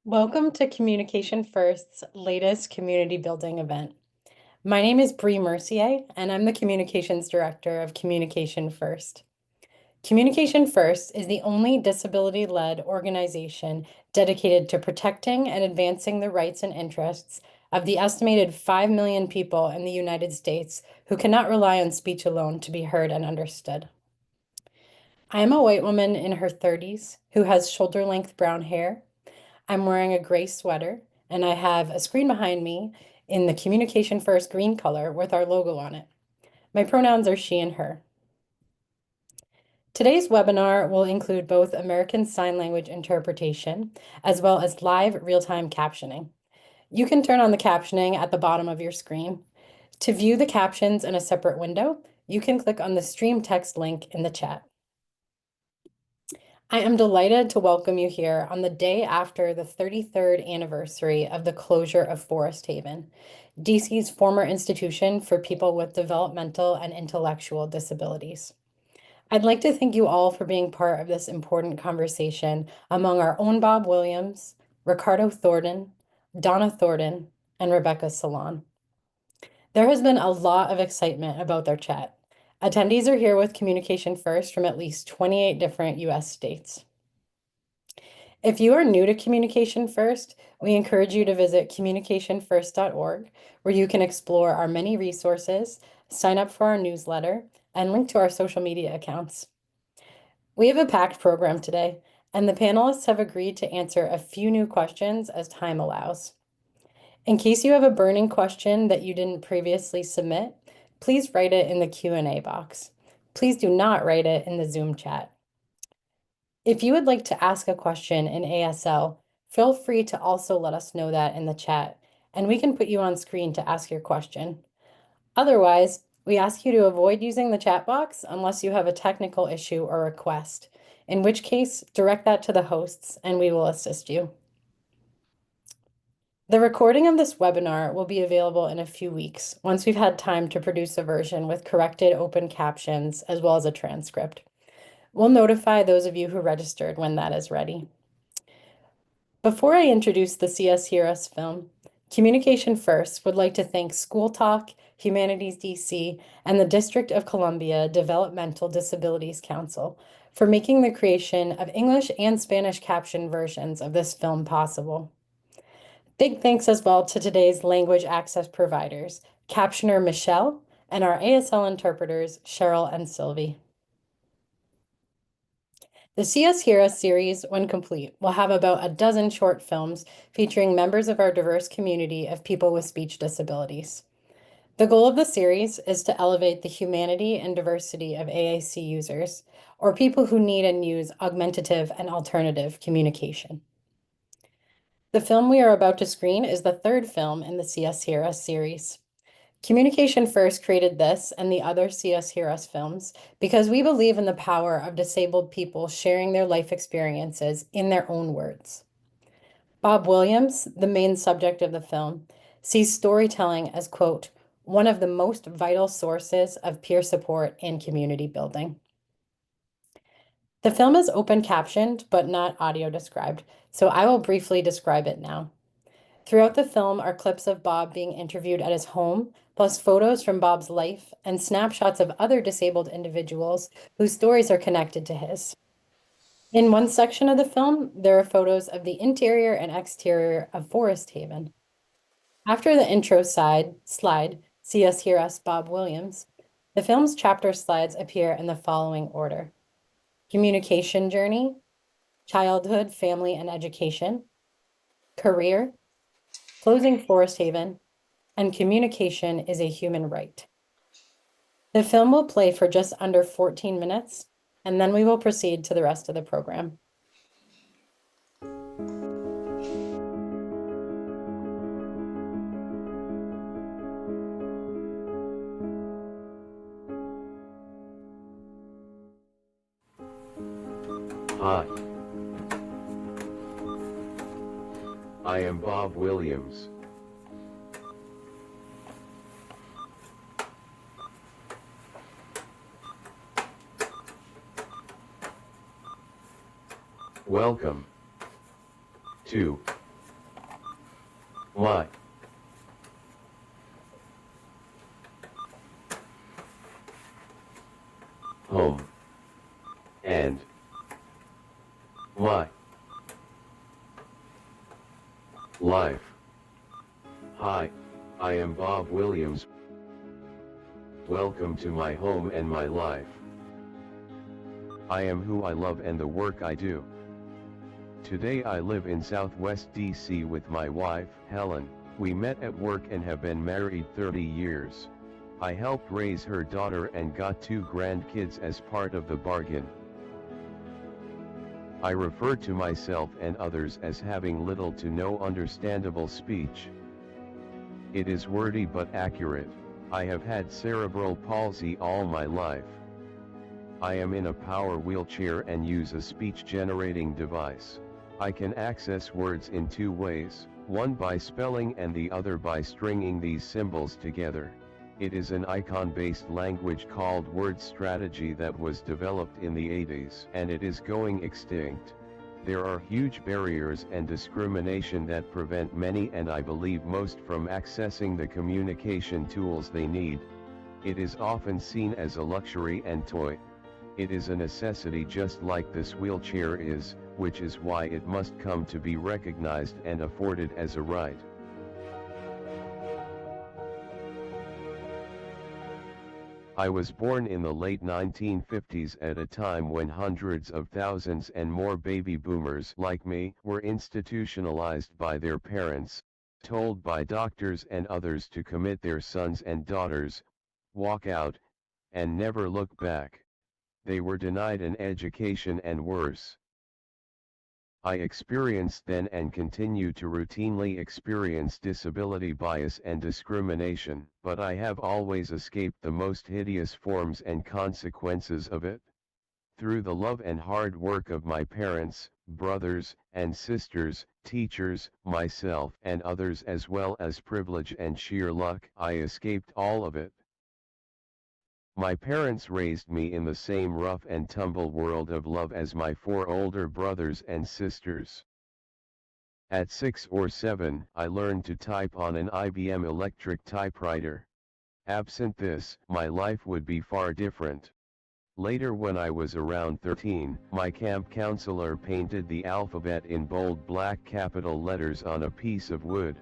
Welcome to Communication First's latest community building event. My name is Bree Mercier, and I'm the Communications Director of Communication First. Communication First is the only disability-led organization dedicated to protecting and advancing the rights and interests of the estimated 5 million people in the United States who cannot rely on speech alone to be heard and understood. I am a white woman in her 30s who has shoulder-length brown hair. I'm wearing a gray sweater, and I have a screen behind me in the Communication First green color with our logo on it. My pronouns are she and her. Today's webinar will include both American Sign Language interpretation as well as live real-time captioning. You can turn on the captioning at the bottom of your screen. To view the captions in a separate window, you can click on the stream text link in the chat. I am delighted to welcome you here on the day after the 33rd anniversary of the closure of Forest Haven, DC's former institution for people with developmental and intellectual disabilities. I'd like to thank you all for being part of this important conversation among our own Bob Williams, Ricardo Thornton, Donna Thornton, and Rebecca Salon. There has been a lot of excitement about their chat. Attendees are here with Communication First from at least 28 different US states. If you are new to Communication First, we encourage you to visit communicationfirst.org, where you can explore our many resources, sign up for our newsletter, and link to our social media accounts. We have a packed program today, and the panelists have agreed to answer a few new questions as time allows. In case you have a burning question that you didn't previously submit, please write it in the Q&A box. Please do not write it in the Zoom chat. If you would like to ask a question in ASL, feel free to also let us know that in the chat, and we can put you on screen to ask your question. Otherwise, we ask you to avoid using the chat box unless you have a technical issue or request, in which case, direct that to the hosts and we will assist you. The recording of this webinar will be available in a few weeks once we've had time to produce a version with corrected open captions as well as a transcript. We'll notify those of you who registered when that is ready. Before I introduce the CS Hear Us film, Communication First would like to thank School Talk, Humanities DC, and the District of Columbia Developmental Disabilities Council for making the creation of English and Spanish caption versions of this film possible. Big thanks as well to today's language access providers, Captioner Michelle, and our ASL interpreters, Cheryl and Sylvie. The CS Hear Us series, when complete, will have about a dozen short films featuring members of our diverse community of people with speech disabilities. The goal of the series is to elevate the humanity and diversity of AAC users, or people who need and use augmentative and alternative communication. The film we are about to screen is the third film in the CS Hear Us series. Communication First created this and the other CS Hear Us films because we believe in the power of disabled people sharing their life experiences in their own words. Bob Williams, the main subject of the film, sees storytelling as, quote, one of the most vital sources of peer support and community building. The film is open captioned, but not audio described, so I will briefly describe it now. Throughout the film are clips of Bob being interviewed at his home, plus photos from Bob's life and snapshots of other disabled individuals whose stories are connected to his. In one section of the film, there are photos of the interior and exterior of Forest Haven. After the intro slide, See Us, Hear Us, Bob Williams, the film's chapter slides appear in the following order: communication journey, childhood, family, and education, career, closing Forest Haven, and communication is a human right. The film will play for just under 14 minutes, and then we will proceed to the rest of the program. Hi. I am Bob Williams. Welcome to why, home, and why, life. Hi, I am Bob Williams. Welcome to my home and my life. I am who I love and the work I do. Today I live in Southwest DC with my wife, Helen. We met at work and have been married 30 years. I helped raise her daughter and got 2 grandkids as part of the bargain. I refer to myself and others as having little to no understandable speech. It is wordy but accurate. I have had cerebral palsy all my life. I am in a power wheelchair and use a speech-generating device. I can access words in 2 ways, one by spelling and the other by stringing these symbols together. It is an icon-based language called word strategy that was developed in the 80s and it is going extinct. There are huge barriers and discrimination that prevent many and I believe most from accessing the communication tools they need. It is often seen as a luxury and toy. It is a necessity just like this wheelchair is, which is why it must come to be recognized and afforded as a right. I was born in the late 1950s at a time when hundreds of thousands and more baby boomers like me were institutionalized by their parents, told by doctors and others to commit their sons and daughters, walk out, and never look back. They were denied an education and worse. I experienced then and continue to routinely experience disability bias and discrimination, but I have always escaped the most hideous forms and consequences of it. Through the love and hard work of my parents, brothers, and sisters, teachers, myself and others as well as privilege and sheer luck, I escaped all of it. My parents raised me in the same rough and tumble world of love as my 4 older brothers and sisters. At 6 or 7, I learned to type on an IBM electric typewriter. Absent this, my life would be far different. Later when I was around 13, my camp counselor painted the alphabet in bold black capital letters on a piece of wood.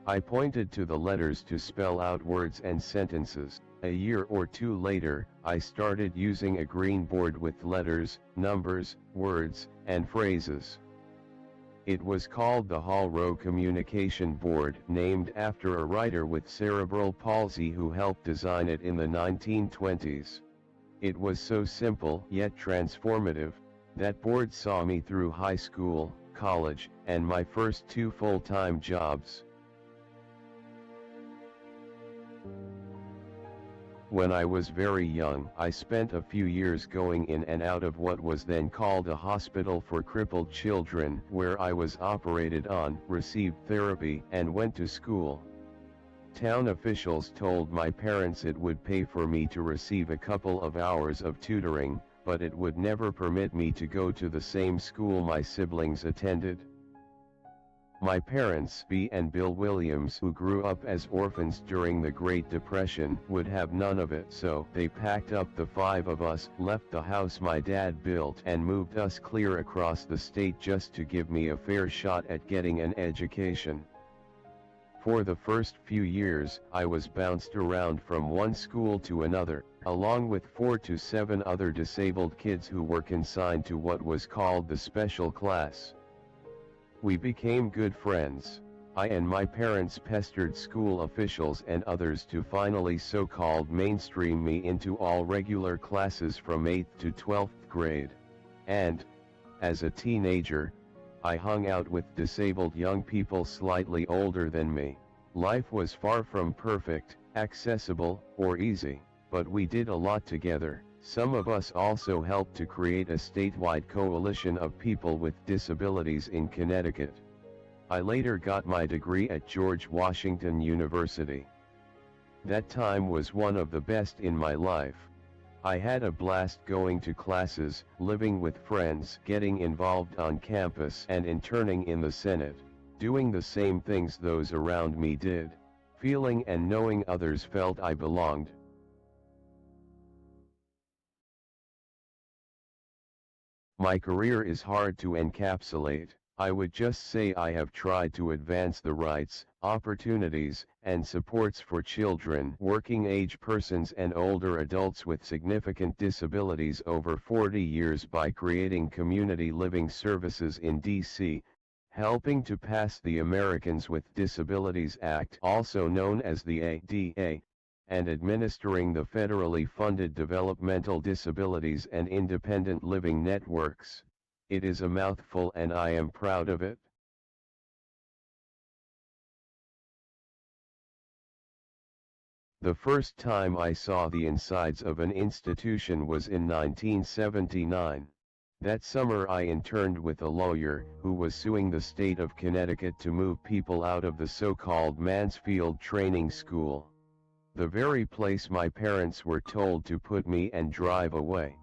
I pointed to the letters to spell out words and sentences. A year or 2 later, I started using a green board with letters, numbers, words, and phrases. It was called the Hall Row Communication Board, named after a writer with cerebral palsy who helped design it in the 1920s. It was so simple yet transformative. That board saw me through high school, college, and my first 2 full-time jobs. When I was very young, I spent a few years going in and out of what was then called a hospital for crippled children, where I was operated on, received therapy, and went to school. Town officials told my parents it would pay for me to receive a couple of hours of tutoring, but it would never permit me to go to the same school my siblings attended. My parents, B and Bill Williams, who grew up as orphans during the Great Depression, would have none of it, so they packed up the 5 of us, left the house my dad built, and moved us clear across the state just to give me a fair shot at getting an education. For the first few years, I was bounced around from one school to another, along with 4 to 7 other disabled kids who were consigned to what was called the special class. We became good friends. I and my parents pestered school officials and others to finally so-called mainstream me into all regular classes from 8th to 12th grade. And, as a teenager, I hung out with disabled young people slightly older than me. Life was far from perfect, accessible, or easy, but we did a lot together. Some of us also helped to create a statewide coalition of people with disabilities in Connecticut. I later got my degree at George Washington University. That time was one of the best in my life. I had a blast going to classes, living with friends, getting involved on campus, and interning in the Senate. doing the same things those around me did, feeling and knowing others felt I belonged. My career is hard to encapsulate. I would just say I have tried to advance the rights, opportunities, and supports for children, working age persons and older adults with significant disabilities over 40 years by creating community living services in D.C., helping to pass the Americans with Disabilities Act, also known as the ADA, and administering the federally funded Developmental Disabilities and Independent Living Networks. It is a mouthful and I am proud of it. The first time I saw the insides of an institution was in 1979. That summer I interned with a lawyer who was suing the state of Connecticut to move people out of the so-called Mansfield Training School. The very place my parents were told to put me and drive away.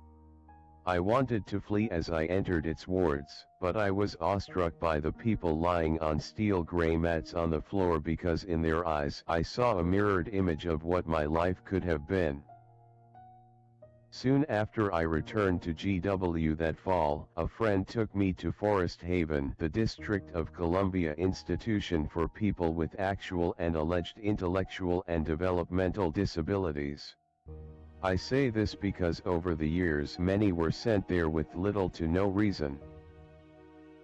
I wanted to flee as I entered its wards, but I was awestruck by the people lying on steel gray mats on the floor because in their eyes I saw a mirrored image of what my life could have been. Soon after I returned to GW that fall, a friend took me to Forest Haven, the District of Columbia institution for people with actual and alleged intellectual and developmental disabilities. I say this because over the years many were sent there with little to no reason.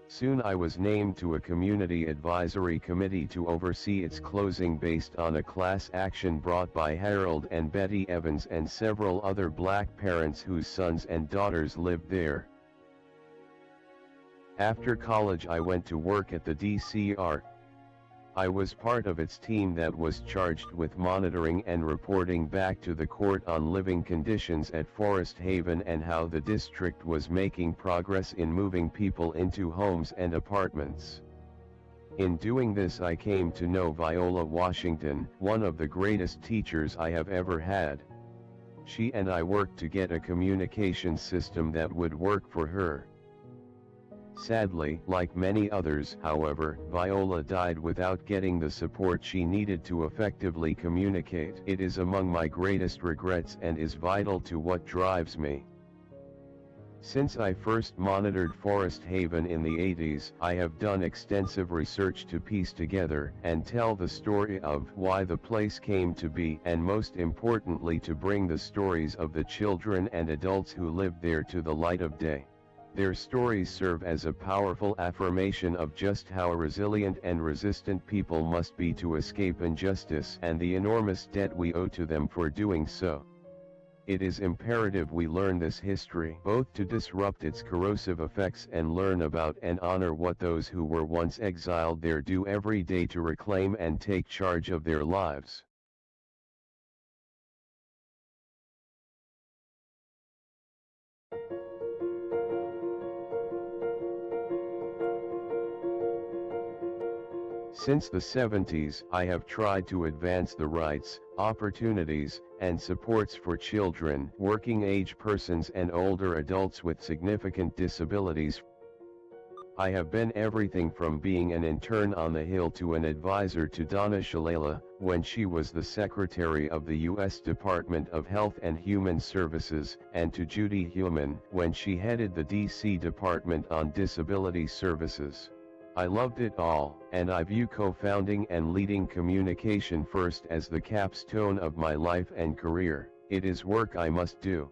Soon I was named to a community advisory committee to oversee its closing based on a class action brought by Harold and Betty Evans and several other black parents whose sons and daughters lived there. After college I went to work at the DCR. I was part of its team that was charged with monitoring and reporting back to the court on living conditions at Forest Haven and how the district was making progress in moving people into homes and apartments. In doing this I came to know Viola Washington, one of the greatest teachers I have ever had. She and I worked to get a communication system that would work for her. Sadly, like many others, however, Viola died without getting the support she needed to effectively communicate. It is among my greatest regrets and is vital to what drives me. Since I first monitored Forest Haven in the 80s, I have done extensive research to piece together and tell the story of why the place came to be, and most importantly to bring the stories of the children and adults who lived there to the light of day. Their stories serve as a powerful affirmation of just how resilient and resistant people must be to escape injustice and the enormous debt we owe to them for doing so. It is imperative we learn this history, both to disrupt its corrosive effects and learn about and honor what those who were once exiled there do every day to reclaim and take charge of their lives. Since the 70s, I have tried to advance the rights, opportunities, and supports for children, working age persons and older adults with significant disabilities. I have been everything from being an intern on the Hill to an advisor to Donna when she was the Secretary of the U.S. Department of Health and Human Services, and to Judy Heumann when she headed the D.C. Department on Disability Services. I loved it all, and I view co-founding and leading Communication First as the capstone of my life and career. It is work I must do.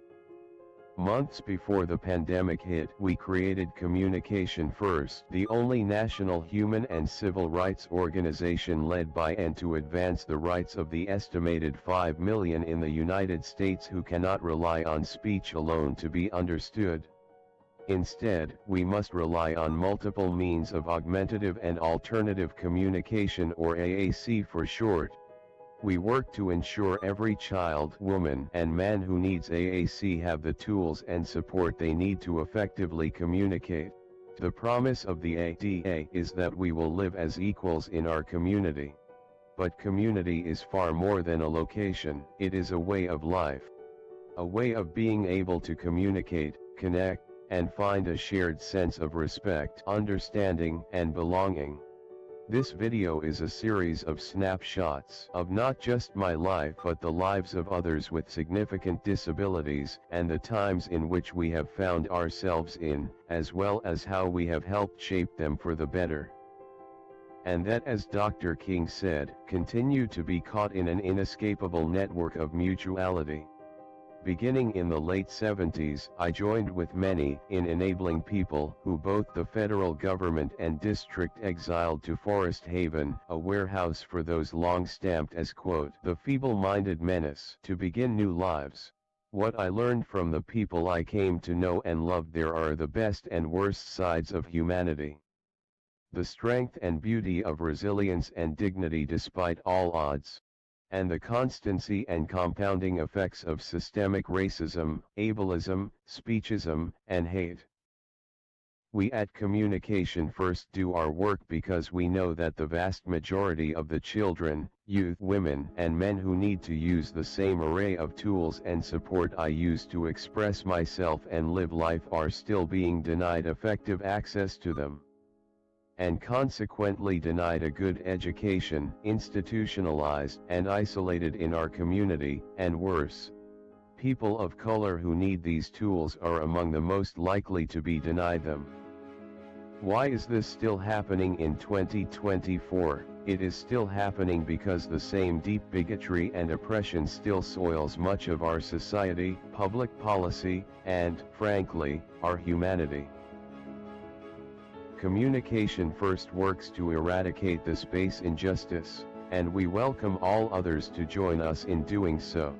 Months before the pandemic hit, we created Communication First, the only national human and civil rights organization led by and to advance the rights of the estimated 5 million in the United States who cannot rely on speech alone to be understood. Instead, we must rely on multiple means of augmentative and alternative communication, or AAC for short. We work to ensure every child, woman, and man who needs AAC have the tools and support they need to effectively communicate. The promise of the ADA is that we will live as equals in our community. But community is far more than a location, it is a way of life. A way of being able to communicate, connect, and find a shared sense of respect, understanding, and belonging. This video is a series of snapshots of not just my life but the lives of others with significant disabilities and the times in which we have found ourselves in, as well as how we have helped shape them for the better. And that, as Dr. King said, continue to be caught in an inescapable network of mutuality. Beginning in the late 70s, I joined with many in enabling people who both the federal government and district exiled to Forest Haven, a warehouse for those long stamped as quote, the feeble-minded menace, to begin new lives. What I learned from the people I came to know and loved there are the best and worst sides of humanity. The strength and beauty of resilience and dignity despite all odds. And the constancy and compounding effects of systemic racism, ableism, speechism, and hate. We at Communication First do our work because we know that the vast majority of the children, youth, women, and men who need to use the same array of tools and support I use to express myself and live life are still being denied effective access to them, and consequently denied a good education, institutionalized and isolated in our community, and worse. People of color who need these tools are among the most likely to be denied them. Why is this still happening in 2024? It is still happening because the same deep bigotry and oppression still soils much of our society, public policy, and, frankly, our humanity. Communication First works to eradicate this base injustice, and we welcome all others to join us in doing so.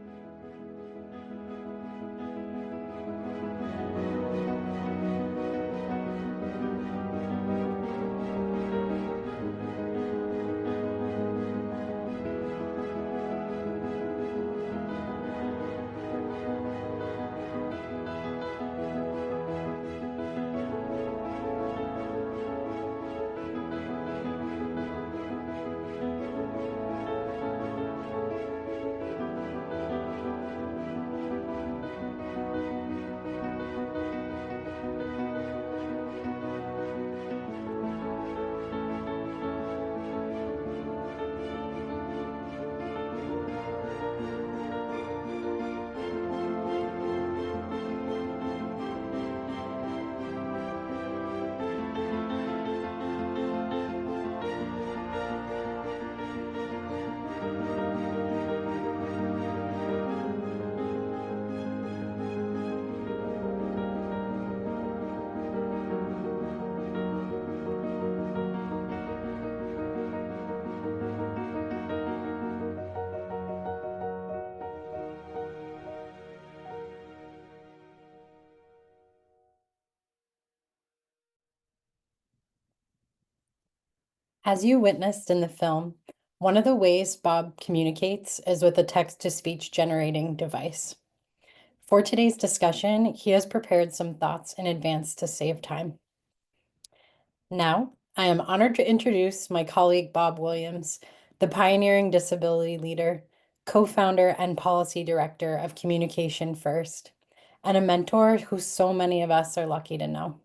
As you witnessed in the film, one of the ways Bob communicates is with a text-to-speech generating device. For today's discussion, he has prepared some thoughts in advance to save time. Now, I am honored to introduce my colleague Bob Williams, the pioneering disability leader, co-founder and policy director of Communication First, and a mentor who so many of us are lucky to know.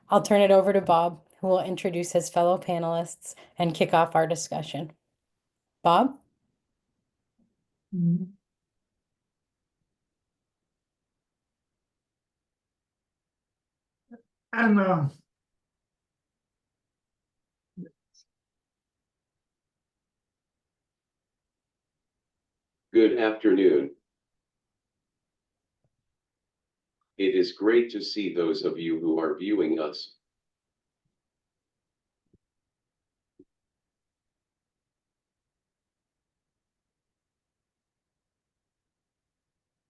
I'll turn it over to Bob, who will introduce his fellow panelists and kick off our discussion. Bob? And Good afternoon. It is great to see those of you who are viewing us.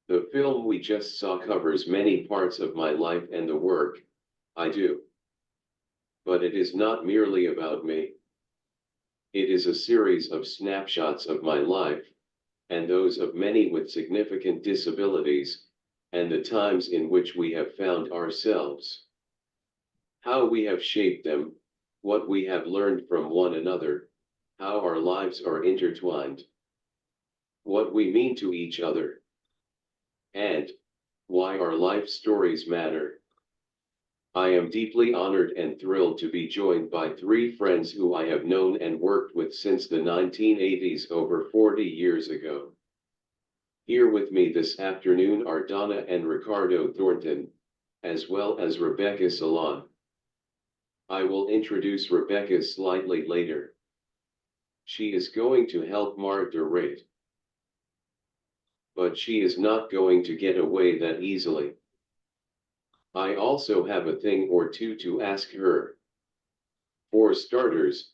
The film we just saw covers many parts of my life and the work I do. But it is not merely about me. It is a series of snapshots of my life, and those of many with significant disabilities, and the times in which we have found ourselves. How we have shaped them, what we have learned from one another, how our lives are intertwined, what we mean to each other, and why our life stories matter. I am deeply honored and thrilled to be joined by three friends who I have known and worked with since the 1980s, over 40 years ago. Here with me this afternoon are Donna and Ricardo Thornton, as well as Rebecca Salon. I will introduce Rebecca slightly later. She is going to help moderate, but she is not going to get away that easily. I also have a thing or two to ask her. For starters,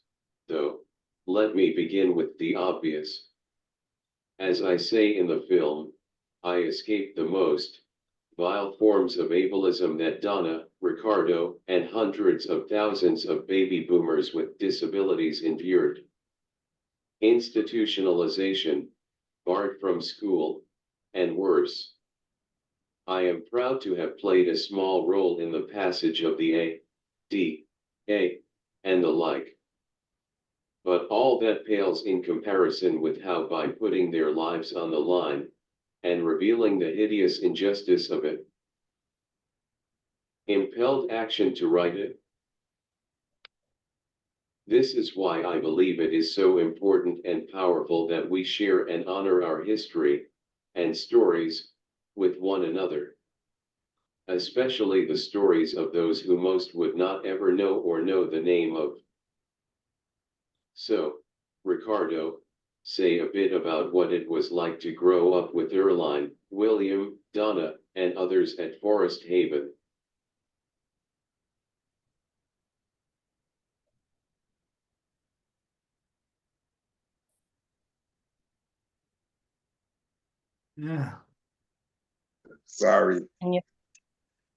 though, let me begin with the obvious. As I say in the film, I escaped the most vile forms of ableism that Donna, Ricardo, and hundreds of thousands of baby boomers with disabilities endured. Institutionalization, barred from school, and worse. I am proud to have played a small role in the passage of the A, D, A, and the like. But all that pales in comparison with how, by putting their lives on the line, and revealing the hideous injustice of it, impelled action to right it. This is why I believe it is so important and powerful that we share and honor our history and stories with one another, especially the stories of those who most would not ever know or know the name of. So, Ricardo, say a bit about what it was like to grow up with Earline, William, Donna, and others at Forest Haven. Yeah. Sorry, And you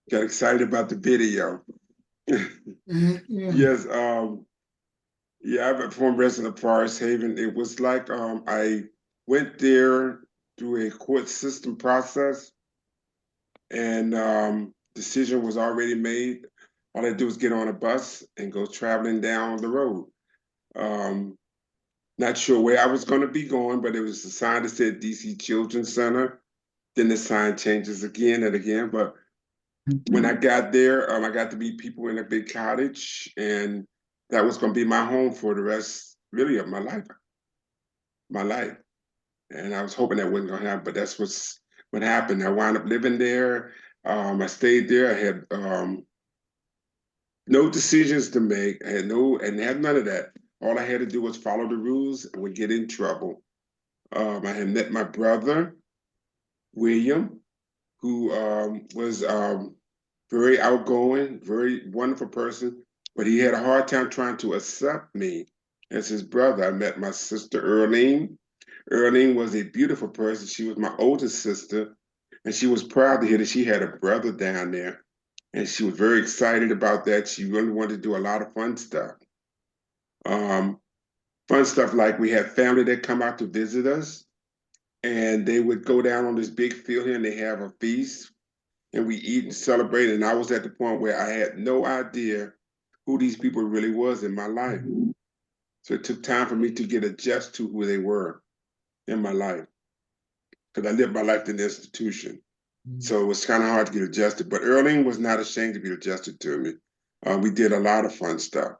got excited about the video. Yeah. Yes, yeah, I'm a former resident of Forest Haven. It was like I went there through a court system process, and decision was already made. All I had to do was get on a bus and go traveling down the road. Um, Not sure where I was going to be going, but it was a sign that said DC Children's Center. Then the sign changes again and again. But when I got there, I got to meet people in a big cottage, and that was going to be my home for the rest, really, of my life. My life, and I was hoping that wasn't going to happen, but that's what happened. I wound up living there. I stayed there. I had no decisions to make. I had had none of that. All I had to do was follow the rules and would get in trouble. I had met my brother, William, who was very outgoing, very wonderful person, but he had a hard time trying to accept me as his brother. I met my sister, Earlene. Earlene was a beautiful person. She was my oldest sister, and she was proud to hear that she had a brother down there. And she was very excited about that. She really wanted to do a lot of fun stuff. Um, Fun stuff like we had family that come out to visit us, and they would go down on this big field here and they have a feast and we eat and celebrate. And I was at the point where I had no idea who these people really was in my life. So it took time for me to get adjusted to who they were in my life, because I lived my life in the institution. So it was kind of hard to get adjusted. But Earlene was not ashamed to be adjusted to me. We did a lot of fun stuff.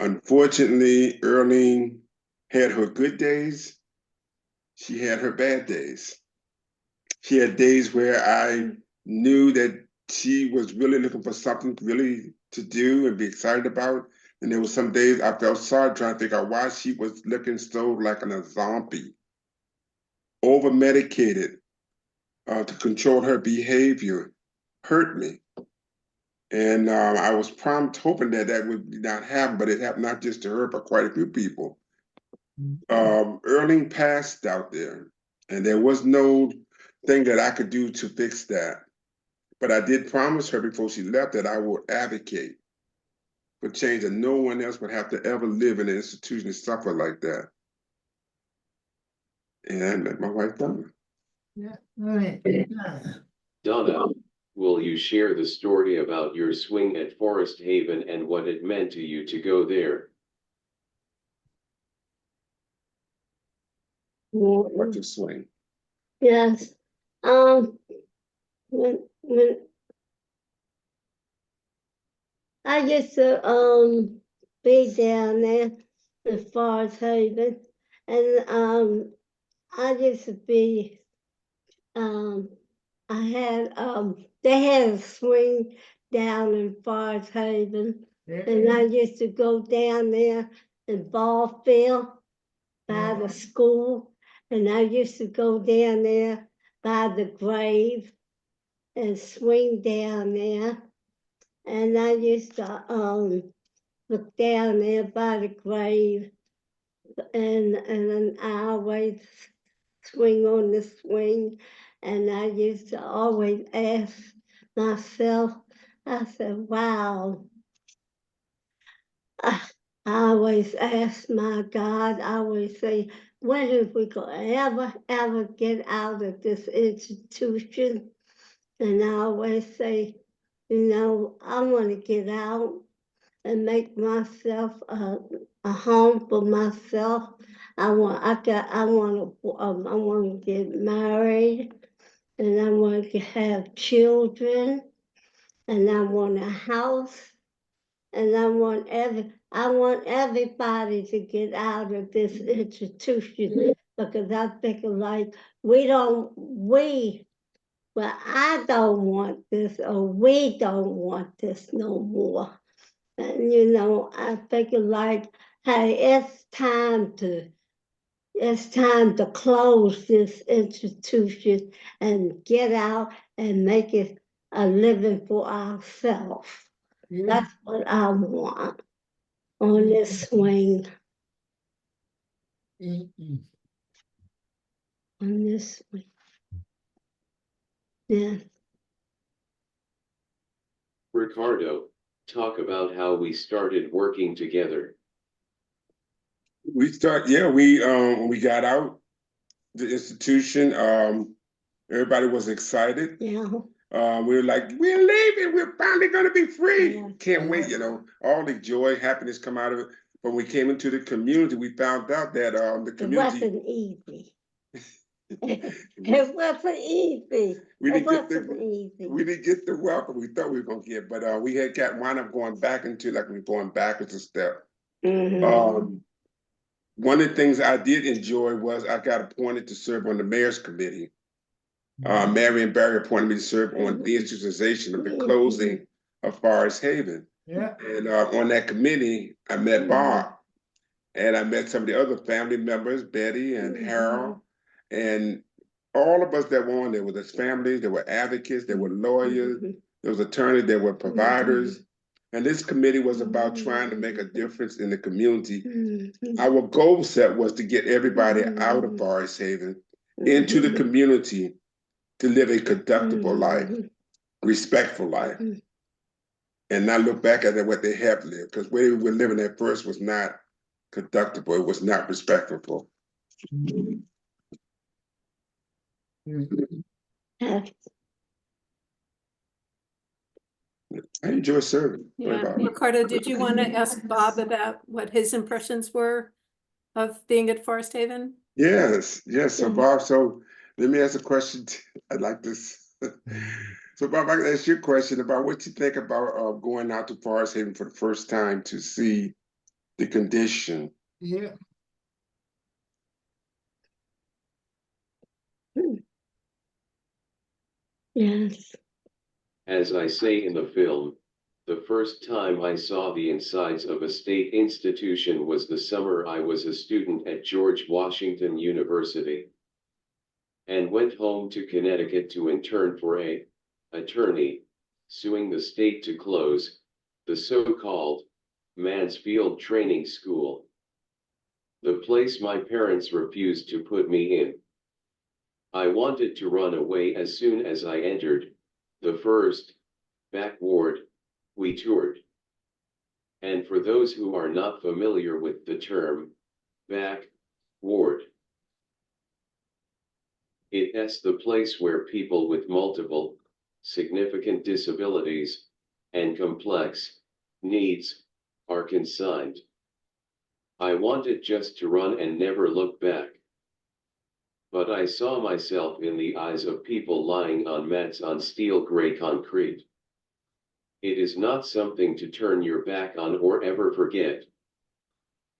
Unfortunately, Earlene had her good days. She had her bad days. She had days where I knew that she was really looking for something really to do and be excited about. And there were some days I felt sorry trying to figure out why she was looking so like a zombie, over medicated to control her behavior, hurt me. And I was prompt hoping that that would not happen, but it happened not just to her, but quite a few people. Erling passed out there, and there was no thing that I could do to fix that. But I did promise her before she left that I would advocate for change, and no one else would have to ever live in an institution and suffer like that. And I met my wife, Donna. Yeah. All right. Donna, will you share the story about your swing at Forest Haven and what it meant to you to go there? What to swing? Yes. When I used to be down there in Forest Haven, and I used to be I had they had a swing down in Forest Haven, and I used to go down there in Ballfield by the school, and I used to go down there by the grave and swing down there. And I used to look down there by the grave, and I always swing on the swing, and I used to always ask myself, I said, wow. I always ask my God, I always say, when is we gonna ever get out of this institution? And I always say, I want to get out and make myself a home for myself. I want to get married, and I want to have children, and I want a house, and I want everybody to get out of this institution, because I think like well, I don't want this, or we don't want this no more. And I think like, hey, it's time to close this institution and get out and make it a living for ourselves. That's what I want on this swing. On this swing. Yeah. Ricardo, talk about how we started working together. We when we got out the institution, everybody was excited. Yeah. We were like, we're leaving, we're finally gonna be free. Yeah. Can't wait, all the joy, happiness come out of it. But when we came into the community, we found out that the It community wasn't easy. It wasn't easy. we It didn't get wasn't easy. we didn't get the welcome we thought we were gonna get, but we had wound up going back into like we were going backwards a step. Mhm. One of the things I did enjoy was I got appointed to serve on the mayor's committee. Mary and Barry appointed me to serve on the institutionalization of the closing of Forest Haven. Yeah. And on that committee, I met Bob, and I met some of the other family members, Betty and Harold, and all of us that were on there were families, there were advocates, there were lawyers, there was attorneys, there were providers. And this committee was about trying to make a difference in the community. Our goal set was to get everybody out of Forest Haven into the community to live a conductible life, respectful life, and not look back at what they have lived, because where we were living at first was not conductible, it was not respectful. I enjoy serving. Yeah, Ricardo, did you want to ask Bob about what his impressions were of being at Forest Haven? Yes. So Bob, so let me ask a question. I'd like this. So Bob, I can ask you a question about what you think about going out to Forest Haven for the first time to see the condition. Yeah. Yes. As I say in the film, the first time I saw the insides of a state institution was the summer I was a student at George Washington University, and went home to Connecticut to intern for a attorney suing the state to close the so-called Mansfield Training School, the place my parents refused to put me in. I wanted to run away as soon as I entered the first back ward we toured. And for those who are not familiar with the term back ward, it's the place where people with multiple, significant disabilities and complex needs are consigned. I wanted just to run and never look back. But I saw myself in the eyes of people lying on mats on steel gray concrete. It is not something to turn your back on or ever forget.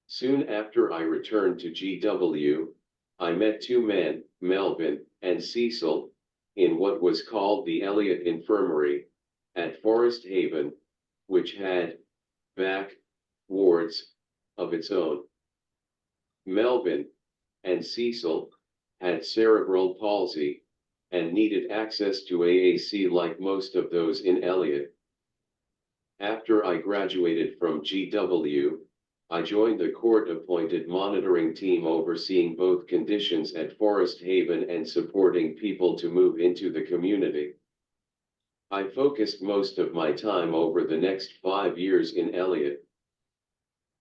Soon after I returned to GW, I met two men, Melvin and Cecil, in what was called the Elliott Infirmary, at Forest Haven, which had back wards of its own. Melvin and Cecil had cerebral palsy and needed access to AAC like most of those in Elliott. After I graduated from GW, I joined the court-appointed monitoring team overseeing both conditions at Forest Haven and supporting people to move into the community. I focused most of my time over the next 5 years in Elliott,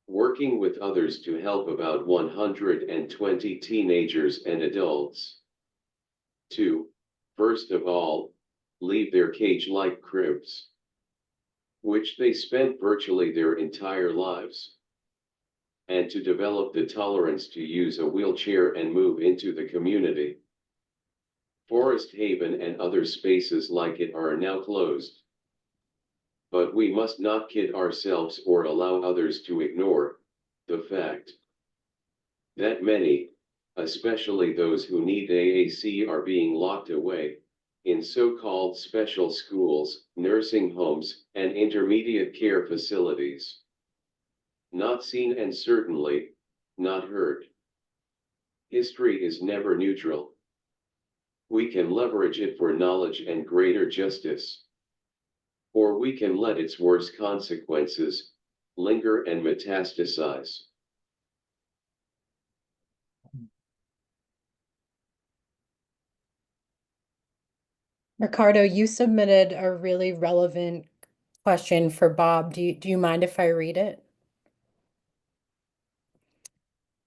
working with others to help about 120 teenagers and adults to, first of all, leave their cage-like cribs, which they spent virtually their entire lives, and to develop the tolerance to use a wheelchair and move into the community. Forest Haven and other spaces like it are now closed. But we must not kid ourselves or allow others to ignore the fact that many, especially those who need AAC, are being locked away in so-called special schools, nursing homes, and intermediate care facilities. Not seen and certainly not heard. History is never neutral. We can leverage it for knowledge and greater justice, or we can let its worst consequences linger and metastasize. Ricardo, you submitted a really relevant question for Bob. Do you mind if I read it?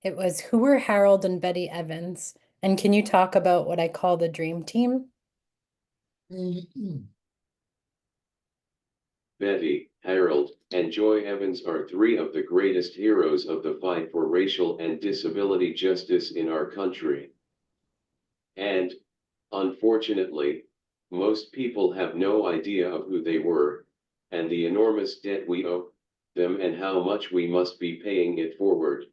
It was, who were Harold and Betty Evans? And can you talk about what I call the dream team? Betty, Harold, and Joy Evans are three of the greatest heroes of the fight for racial and disability justice in our country. And, unfortunately, most people have no idea of who they were, and the enormous debt we owe them and how much we must be paying it forward.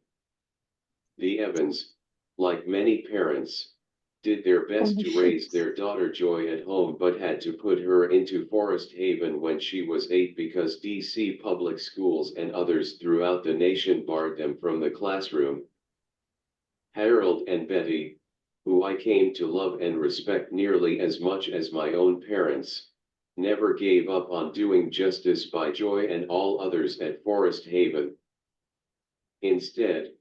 The Evans, like many parents, did their best to raise their daughter Joy at home but had to put her into Forest Haven when she was 8 because DC public schools and others throughout the nation barred them from the classroom. Harold and Betty, who I came to love and respect nearly as much as my own parents, never gave up on doing justice by Joy and all others at Forest Haven. Instead,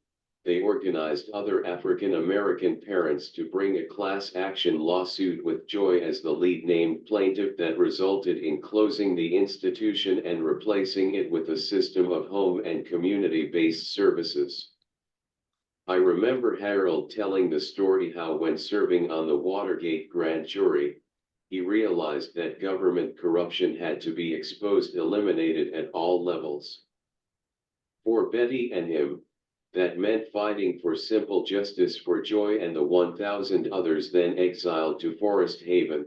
they organized other African American parents to bring a class action lawsuit with Joy as the lead named plaintiff that resulted in closing the institution and replacing it with a system of home and community-based services. I remember Harold telling the story how when serving on the Watergate grand jury, he realized that government corruption had to be exposed, eliminated at all levels. For Betty and him, that meant fighting for simple justice for Joy and the 1,000 others then exiled to Forest Haven.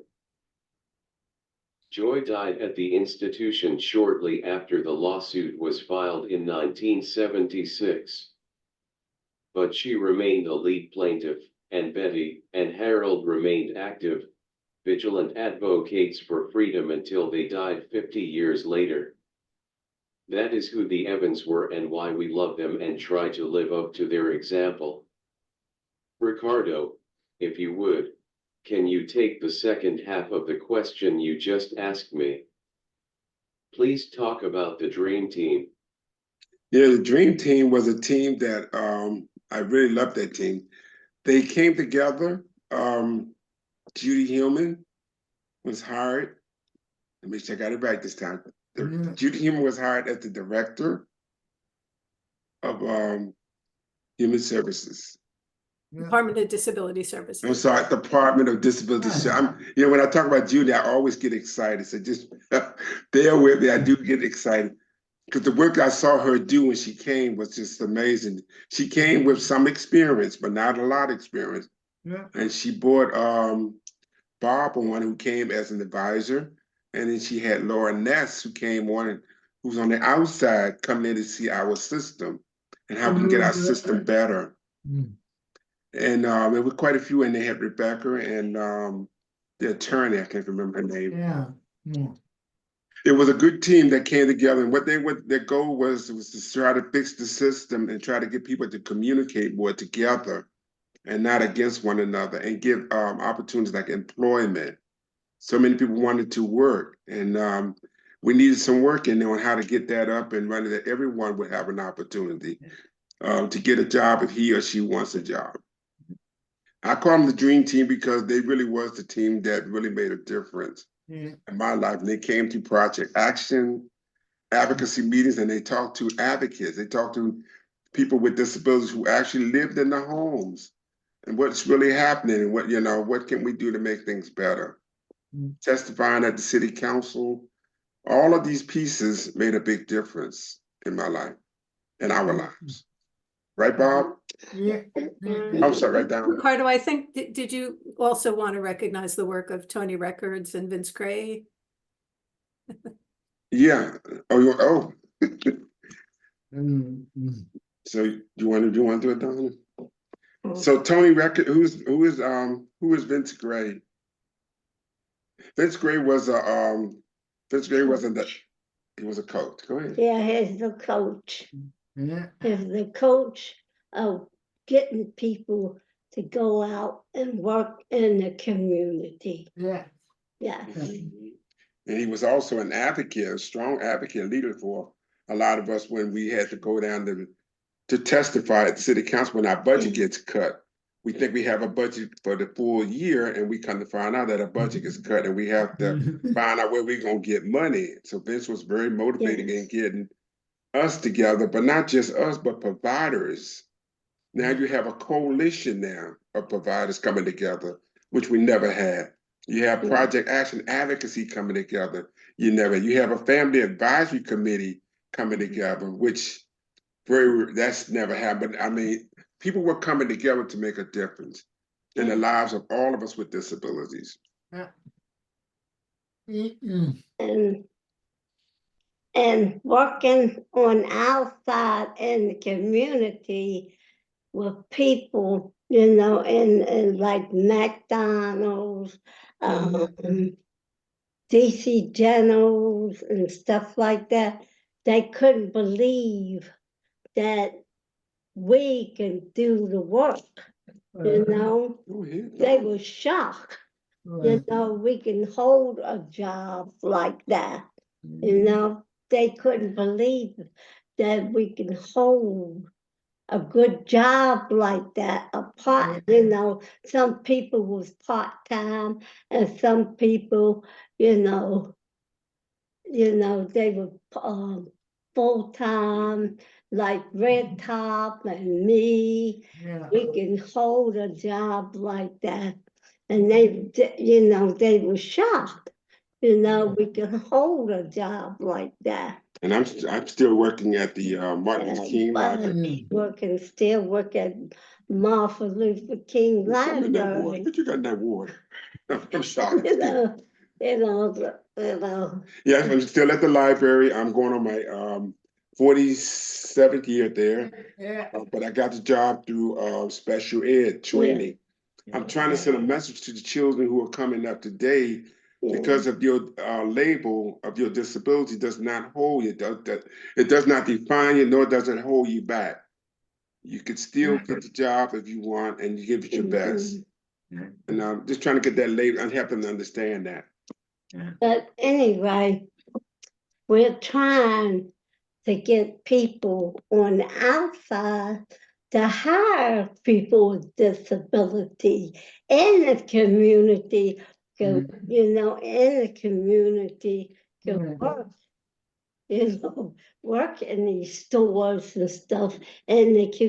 Joy died at the institution shortly after the lawsuit was filed in 1976. But she remained the lead plaintiff, and Betty and Harold remained active, vigilant advocates for freedom until they died 50 years later. That is who the Evans were and why we love them and try to live up to their example. Ricardo, if you would, can you take the second half of the question you just asked me? Please talk about the Dream Team. Yeah, the Dream Team was a team that I really loved that team. They came together. Judy Hillman was hired. Let me check, I got it right this time. Judy Hillman was hired as the director of Human Services. Department of Disability Services. I'm sorry, Department of Disability. When I talk about Judy, I always get excited. So just bear with me. I do get excited because the work I saw her do when she came was just amazing. She came with some experience, but not a lot of experience. Yeah. And she brought Bob on, who came as an advisor. And then she had Laura Ness, who came on and who's on the outside coming in to see our system and how we can get our system better. Mm. And there were quite a few, and they had Rebecca and the attorney, I can't remember her name. Yeah. Mm. It was a good team that came together, and what their goal was to try to fix the system and try to get people to communicate more together and not against one another, and give opportunities like employment. So many people wanted to work, and we needed some work in there on how to get that up and running, that everyone would have an opportunity to get a job if he or she wants a job. I call them the dream team because they really was the team that really made a difference in my life. And they came to Project Action, advocacy meetings, and they talked to advocates. They talked to people with disabilities who actually lived in the homes and what's really happening and what can we do to make things better. Testifying at the city council, all of these pieces made a big difference in my life, in our lives. Right, Bob? Yeah. I'm sorry, right down. Ricardo, I think, did you also want to recognize the work of Tony Records and Vince Gray? Yeah. Oh. Mm. So you want to do it, Donna? So Tony Record, who is Vince Gray? Vince Gray was a he was a coach. Go ahead. Yeah, he's the coach. Yeah. He's the coach of getting people to go out and work in the community. Yeah. Yeah. And he was also an advocate, a strong advocate, leader for a lot of us when we had to go down to testify at the city council when our budget gets cut. We think we have a budget for the full year, and we come to find out that our budget gets cut, and we have to find out where we're gonna get money. So Vince was very motivating in getting us together, but not just us, but providers. Now you have a coalition now of providers coming together, which we never had. You have Project Action Advocacy coming together. You have a family advisory committee coming together, which that's never happened. I mean, people were coming together to make a difference in the lives of all of us with disabilities. And working on our side in the community with people, in like McDonald's, DC Generals and stuff like that. They couldn't believe that we can do the work, They were shocked, we can hold a job like that, They couldn't believe that we can hold a good job like that, some people was part-time and some people, they were full-time, like Red Top and me. We can hold a job like that. And they were shocked, we can hold a job like that. And I'm still working at the Martin Luther King Library. Still work at Martin Luther King Library. What you got in that water? I'm sorry. Yes, I'm still at the library. I'm going on my 47th year there. But I got the job through special ed training. I'm trying to send a message to the children who are coming up today. Because of your label of your disability does not hold you. It does not define you, nor does it hold you back. You could still get the job if you want, and you give it your best. And I'm just trying to get that label and help them to understand that. But anyway, we're trying to get people on the outside to hire people with disability in the community, in the community to work in these stores and stuff, and like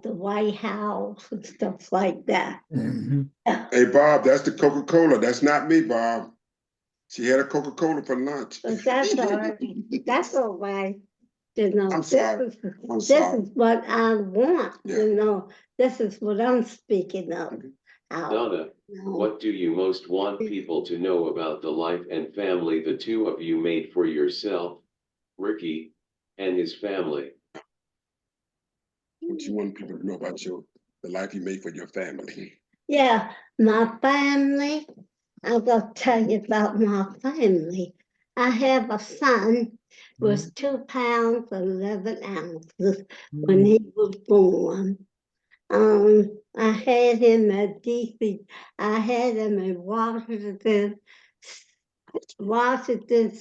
the White House and stuff like that. Hey, Bob, that's the Coca-Cola. That's not me, Bob. She had a Coca-Cola for lunch. But that's all right. That's all right. I'm sorry. This is what I want. This is what I'm speaking of. Donna, No. What do you most want people to know about the life and family the two of you made for yourself, Ricky, and his family? What you want people to know about the life you made for your family? Yeah, my family. I'm gonna tell you about my family. I have a son was 2 pounds 11 ounces when he was born. I had him at DC. I had him in Washington, Washington,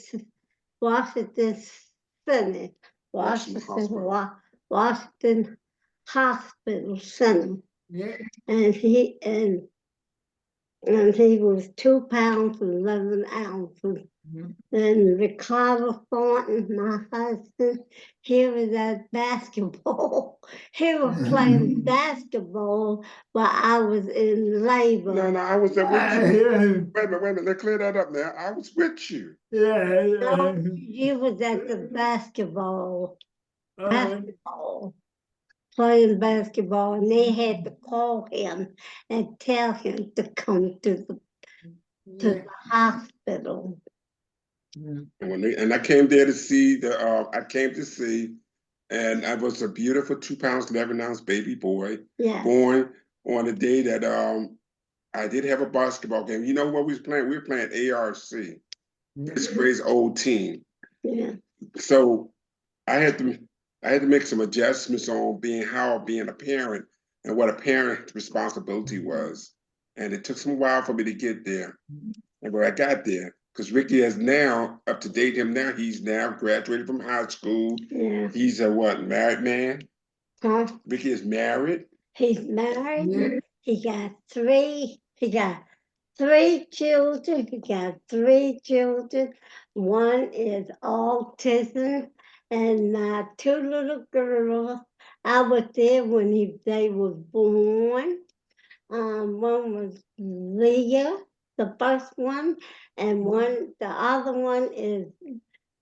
Washington Senate, Washington Hospital Center, Yeah. and he was 2 pounds 11 ounces. And Ricardo Thornton, my husband, he was at basketball. He was playing basketball while I was in labor. No, I was there with you. Wait a minute, let's clear that up now. I was with you. No, you was at the basketball, playing basketball, and they had to call him and tell him to come to the hospital. And I came there to see and I was a beautiful 2 pounds 11 ounce baby boy, born on the day that I did have a basketball game. You know what we was playing? We were playing ARC, this gray's old team. Yeah. So I had to make some adjustments on being a parent and what a parent's responsibility was. And it took some while for me to get there. And when I got there, because Ricky is now up to date him now, he's now graduated from high school. Yeah. He's a married man? Huh? Ricky is married. He's married. Yeah. He got three children. He got 3 children. One is autism, and my 2 little girls. I was there when they were born. One was Leah, the first one, and the other one is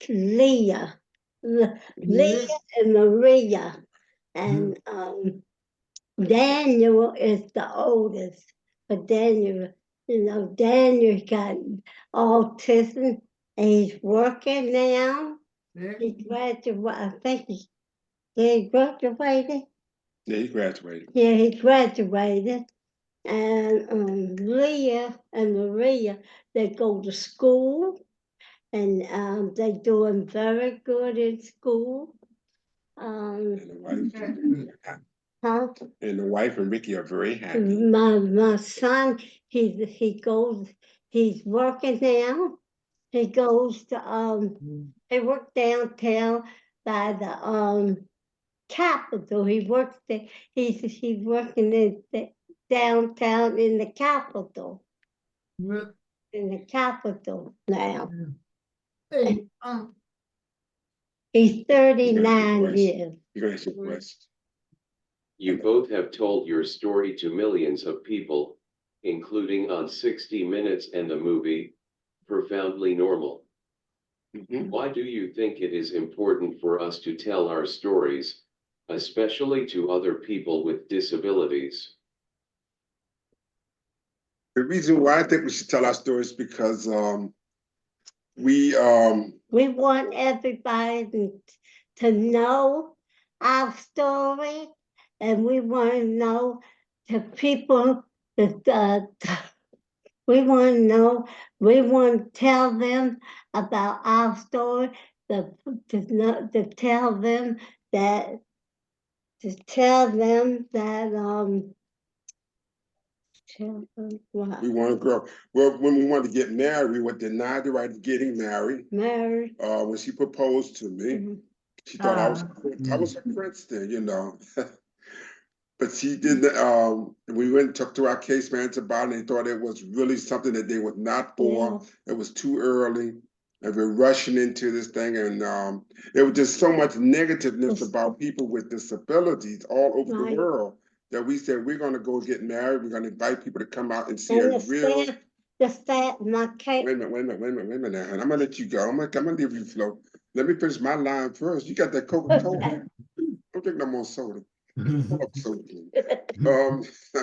Leah. Leah and Maria. And Daniel is the oldest. But Daniel got autism and he's working now. He graduated, I think he graduated. Yeah, he graduated. Yeah, he graduated. And Leah and Maria, they go to school, and they're doing very good in school. And the wife and Ricky are very happy. My son, he's working now. He goes to he works downtown by the Capitol. He works there. He's working in the downtown in the Capitol. In the Capitol now. Hey, He's 39 years. You're gonna ask your question. You both have told your story to millions of people, including on 60 Minutes and the movie, Profoundly Normal. Why do you think it is important for us to tell our stories, especially to other people with disabilities? The reason why I think we should tell our stories because we want everybody to know our story, and we want to know the people that we want to tell them about our story, to tell them that we want to grow. Well, when we wanted to get married, we were denied the right of getting married. When she proposed to me, she thought I was a prince then, you know. But she didn't. We went and talked to our case manager about it, and they thought it was really something that they were not for. Yeah. It was too early, and we're rushing into this thing, and there was just so much negativeness about people with disabilities all over the world that we said we're going to go get married. We're going to invite people to come out and see a real. Wait a minute now, and I'm gonna let you go. I'm gonna leave you float. Let me finish my line first. You got that Coca-Cola. Don't drink no more soda. I'm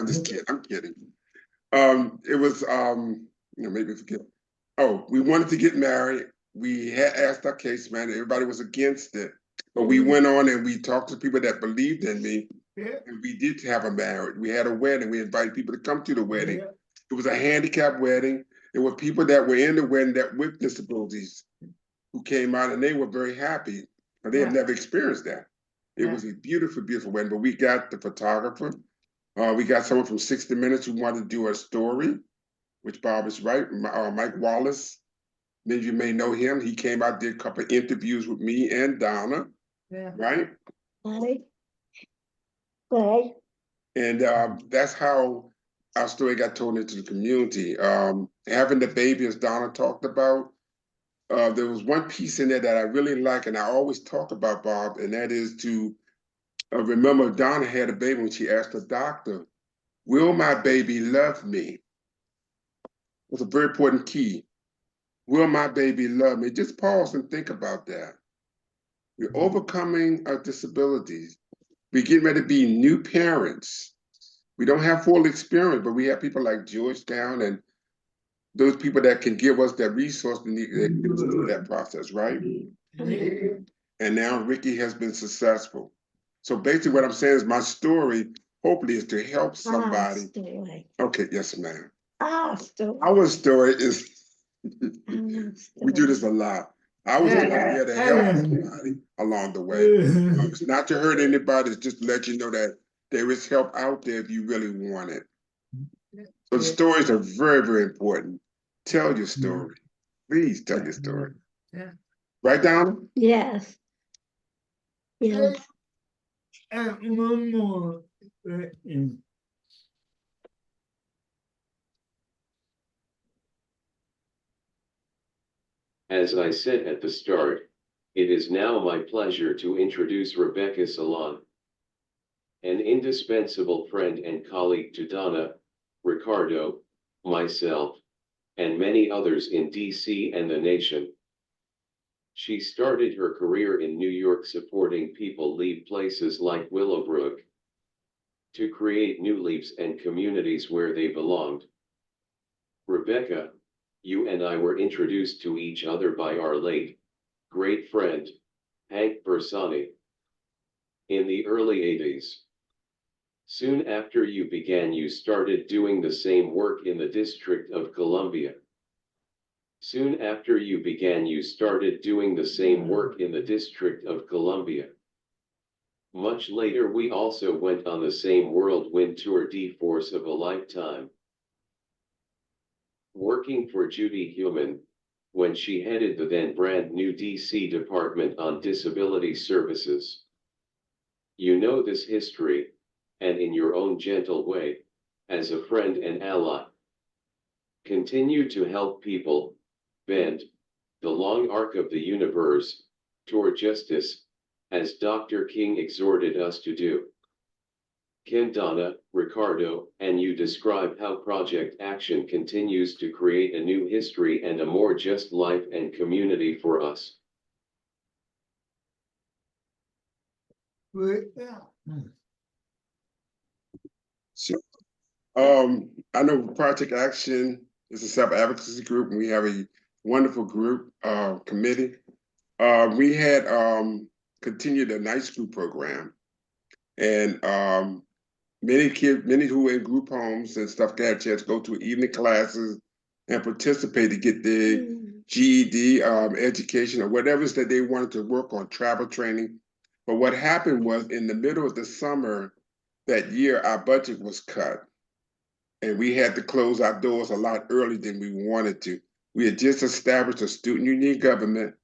just kidding. I'm kidding. It was maybe forget. Oh, we wanted to get married. We had asked our case man. Everybody was against it, but we went on and we talked to people that believed in me, and we did have a marriage. We had a wedding. We invited people to come to the wedding. It was a handicap wedding. There were people that were in the wedding that with disabilities who came out, and they were very happy. But they had never experienced that. It was a beautiful, beautiful wedding. But we got the photographer. We got someone from 60 Minutes who wanted to do a story, which Bob is right. Mike Wallace, many of you may know him. He came out, did a couple of interviews with me and Donna, right? Right. And that's how our story got told into the community. Having the baby, as Donna talked about, there was one piece in there that I really like, and I always talk about, Bob, and that is to remember Donna had a baby when she asked the doctor, "Will my baby love me?" Was a very important key. Will my baby love me? Just pause and think about that. We're overcoming our disabilities. We're getting ready to be new parents. We don't have full experience, but we have people like Georgetown and those people that can give us that resource to get us through that process, right? And now Ricky has been successful. So basically what I'm saying is my story, hopefully, is to help somebody. Okay, yes, ma'am. Our story is, we do this a lot. I was here to help somebody along the way. It's not to hurt anybody, it's just to let you know that there is help out there if you really want it. So the stories are very, very important. Tell your story. Please tell your story. Right, Donna? Yes. Yes. One more. As I said at the start, it is now my pleasure to introduce Rebecca Salon, an indispensable friend and colleague to Donna, Ricardo, myself, and many others in DC and the nation. She started her career in New York supporting people leave places like Willowbrook to create new lives and communities where they belonged. Rebecca, you and I were introduced to each other by our late, great friend, Hank Bersani, in the early 80s. Soon after you began, you started doing the same work in the District of Columbia. Soon after you began, you started doing the same work in the District of Columbia. Much later, we also went on the same whirlwind tour de force of a lifetime. Working for Judy Heumann, when she headed the then brand new DC Department on Disability Services. You know this history, and in your own gentle way, as a friend and ally, continue to help people bend the long arc of the universe toward justice, as Dr. King exhorted us to do. Can Donna, Ricardo, and you describe how Project Action continues to create a new history and a more just life and community for us? So, I know Project Action is a self-advocacy group, and we have a wonderful group committee. We had continued a night school program, and many who were in group homes and stuff got a chance to go to evening classes and participate to get their GED education or whatever it is that they wanted to work on, travel training. But what happened was in the middle of the summer that year, our budget was cut. And we had to close our doors a lot earlier than we wanted to. We had just established a student union government,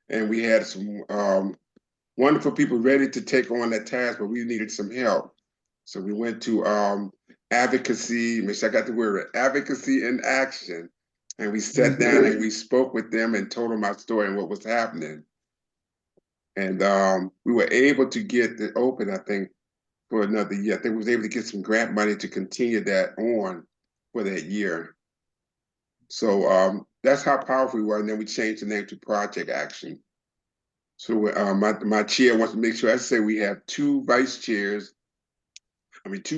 and we had some wonderful people ready to take on that task, but we needed some help. So we went to advocacy, make sure I got the word, advocacy in action. And we sat down and we spoke with them and told them our story and what was happening. And we were able to get it open, I think, for another year. I think we was able to get some grant money to continue that on for that year. So that's how powerful we were. And then we changed the name to Project Action. So my chair wants to make sure I say we have two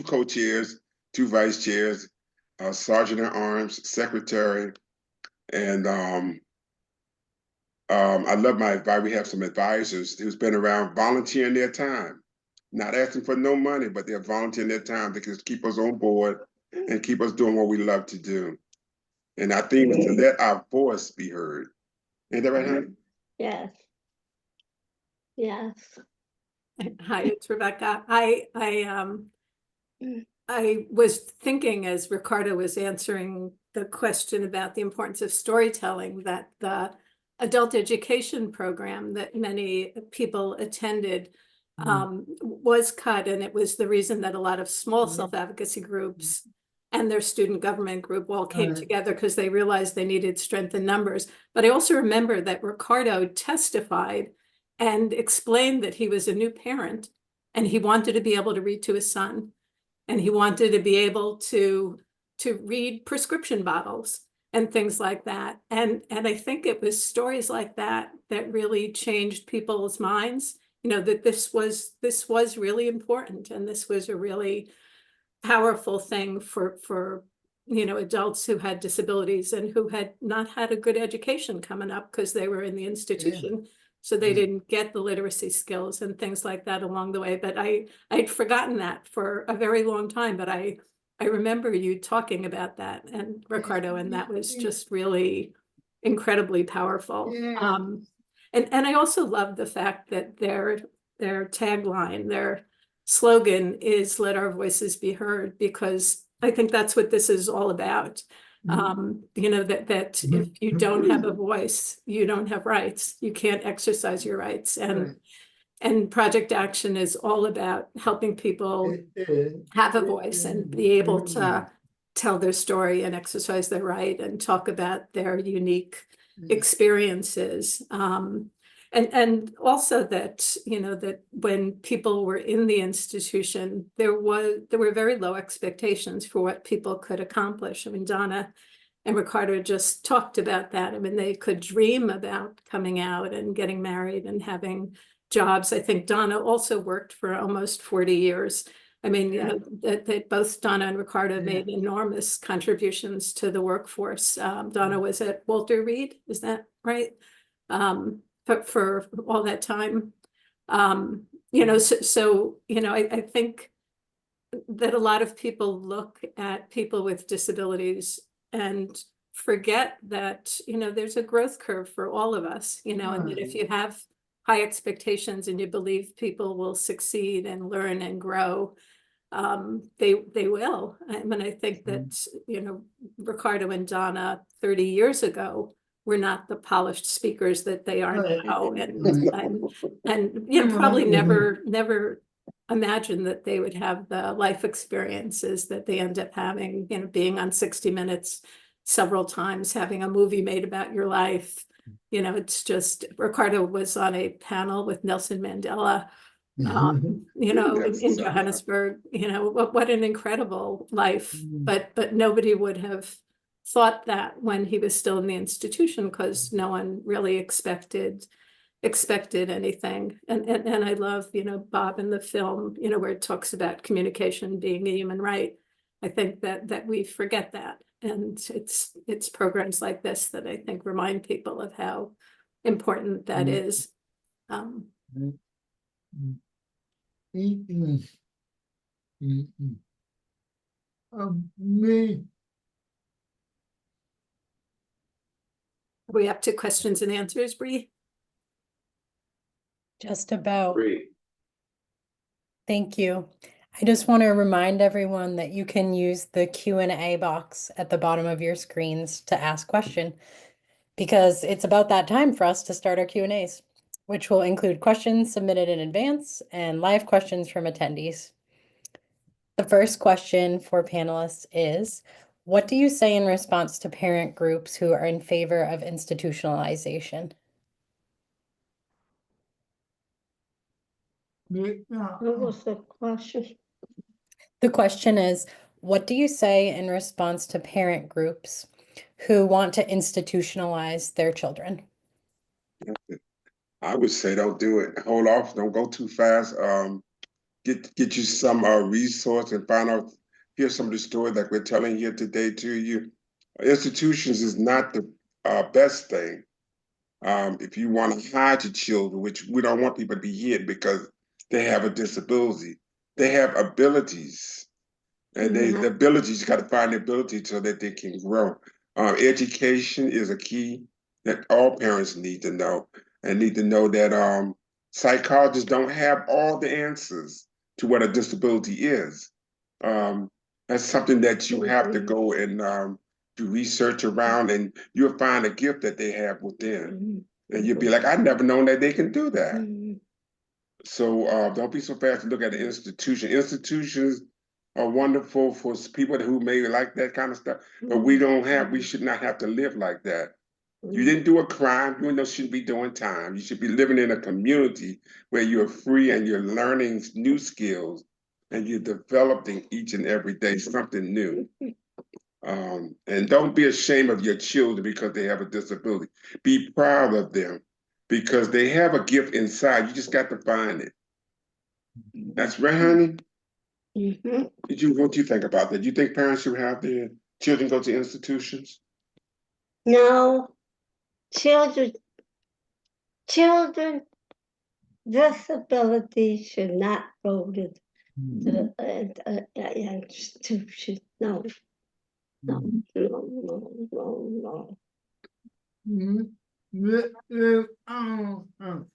co-chairs, two vice chairs, sergeant at arms, secretary, and I love my advice. We have some advisors who's been around volunteering their time, not asking for no money, but they're volunteering their time to just keep us on board and keep us doing what we love to do. And our theme is to let our voice be heard. Ain't that right, honey? Yes. Yes. Hi, it's Rebecca. I was thinking as Ricardo was answering the question about the importance of storytelling, that the adult education program that many people attended was cut, and it was the reason that a lot of small self-advocacy groups and their student government group all came together, because they realized they needed strength in numbers. But I also remember that Ricardo testified and explained that he was a new parent and he wanted to be able to read to his son, and he wanted to be able to read prescription bottles and things like that. And I think it was stories like that that really changed people's minds, you know, that this was really important, and this was a really powerful thing for you know, adults who had disabilities and who had not had a good education coming up because they were in the institution. So they didn't get the literacy skills and things like that along the way. But I'd forgotten that for a very long time, but I remember you talking about that, and Ricardo, and that was just really incredibly powerful. And I also love the fact that their tagline, their slogan is "Let our voices be heard," because I think that's what this is all about. You know, that if you don't have a voice, you don't have rights. You can't exercise your rights. And Project Action is all about helping people have a voice and be able to tell their story and exercise their right and talk about their unique experiences. And also that, you know, that when people were in the institution, there were very low expectations for what people could accomplish. I mean, Donna and Ricardo just talked about that. I mean, they could dream about coming out and getting married and having jobs. I think Donna also worked for almost 40 years. I mean, you know, that both Donna and Ricardo made enormous contributions to the workforce. Donna was at Walter Reed, is that right? For all that time. You know, so you know, I think that a lot of people look at people with disabilities and forget that, you know, there's a growth curve for all of us, you know, and that if you have high expectations and you believe people will succeed and learn and grow, they will. I mean, I think that, you know, Ricardo and Donna 30 years ago were not the polished speakers that they are now, and you know, probably never imagined that they would have the life experiences that they end up having, you know, being on 60 Minutes several times, having a movie made about your life. You know, it's just, Ricardo was on a panel with Nelson Mandela, you know, in Johannesburg. You know, what an incredible life. But nobody would have thought that when he was still in the institution, because no one really expected anything. And I love, you know, Bob in the film, you know, where it talks about communication being a human right. I think that we forget that. And it's programs like this that I think remind people of how important that is. Are we up to questions and answers, Bree? Just about. Great. Thank you. I just want to remind everyone that you can use the Q&A box at the bottom of your screens to ask question, because it's about that time for us to start our Q&As, which will include questions submitted in advance and live questions from attendees. The first question for panelists is, what do you say in response to parent groups who are in favor of institutionalization? What was the question? The question is, what do you say in response to parent groups who want to institutionalize their children? I would say don't do it. Hold off. Don't go too fast. Get you some resource and find out hear some of the stories like we're telling here today to you. Institutions is not the best thing. If you want to hide your children, which we don't want people to be hid because they have a disability, they have abilities, and the abilities, you got to find the ability so that they can grow. Education is a key that all parents need to know, and need to know that psychologists don't have all the answers to what a disability is. Um, that's something that you have to go and do research around, and you'll find a gift that they have within. And you'll be like, I never known that they can do that. So don't be so fast to look at an institution. Institutions are wonderful for people who may like that kind of stuff, but we should not have to live like that. You didn't do a crime, you shouldn't be doing time. You should be living in a community where you're free and you're learning new skills and you're developing each and every day something new. And don't be ashamed of your children because they have a disability. Be proud of them because they have a gift inside. You just got to find it. That's right, honey. What do you think about that? Do you think parents should have their children go to institutions? No, children disabilities should not go to the institution. No, no, no, no, no, no.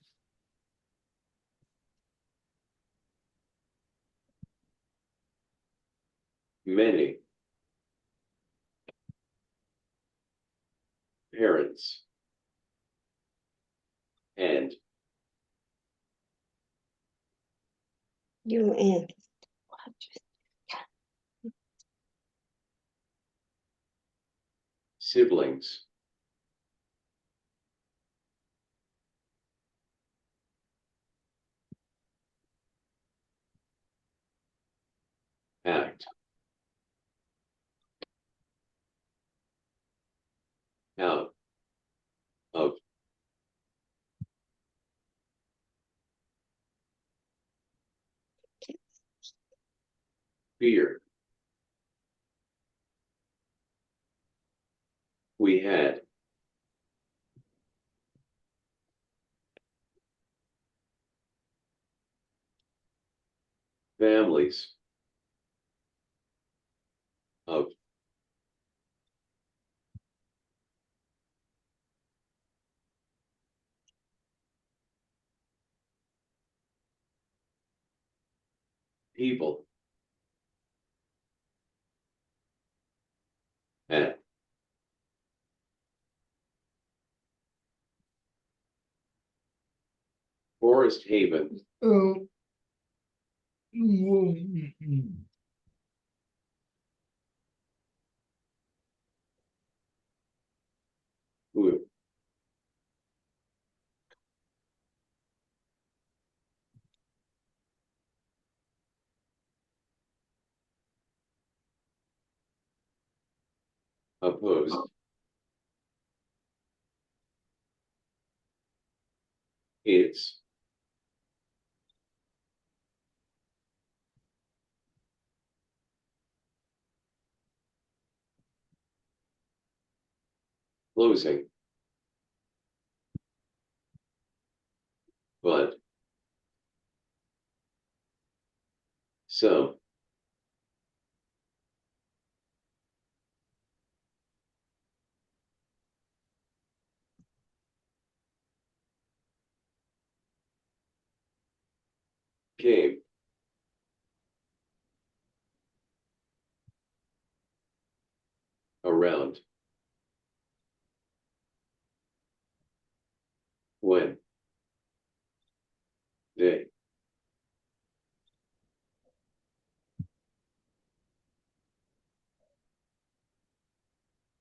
Many parents and You and siblings act out of fear. We had families of people at Forest Haven who opposed its closing, but some came around when they